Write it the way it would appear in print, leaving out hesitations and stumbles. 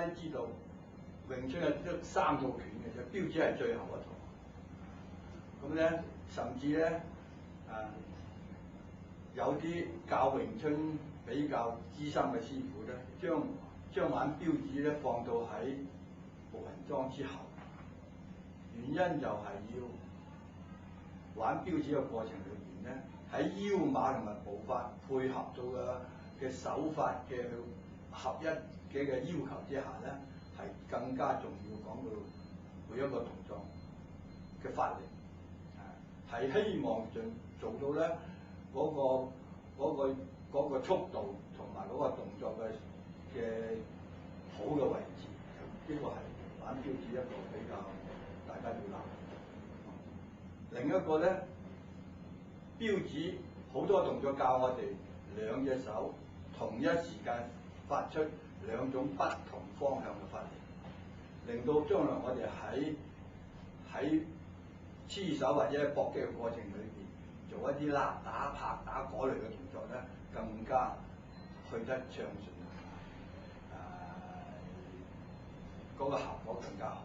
都知道詠春係得3套拳嘅啫，標指係最後一套。咁咧，甚至咧有啲教詠春比較資深嘅師傅咧，將玩標指咧放到喺無人裝之後，原因就係要玩標指嘅過程裏邊咧，喺腰馬同埋步法配合到嘅手法嘅合一嘅要求之下咧，係更加重要講到每一個動作嘅發力，係希望做到咧嗰個速度同埋嗰個動作嘅好嘅位置，呢個係玩標指一個比較大家要留意。另一個咧，標指好多動作教我哋兩隻手同一時間發出2種不同方向嘅發力，令到將來我哋喺黐手或者搏擊嘅過程裏邊，做一啲拉打、拍打嗰類嘅動作咧，更加去得暢順，嗰個效果更加好。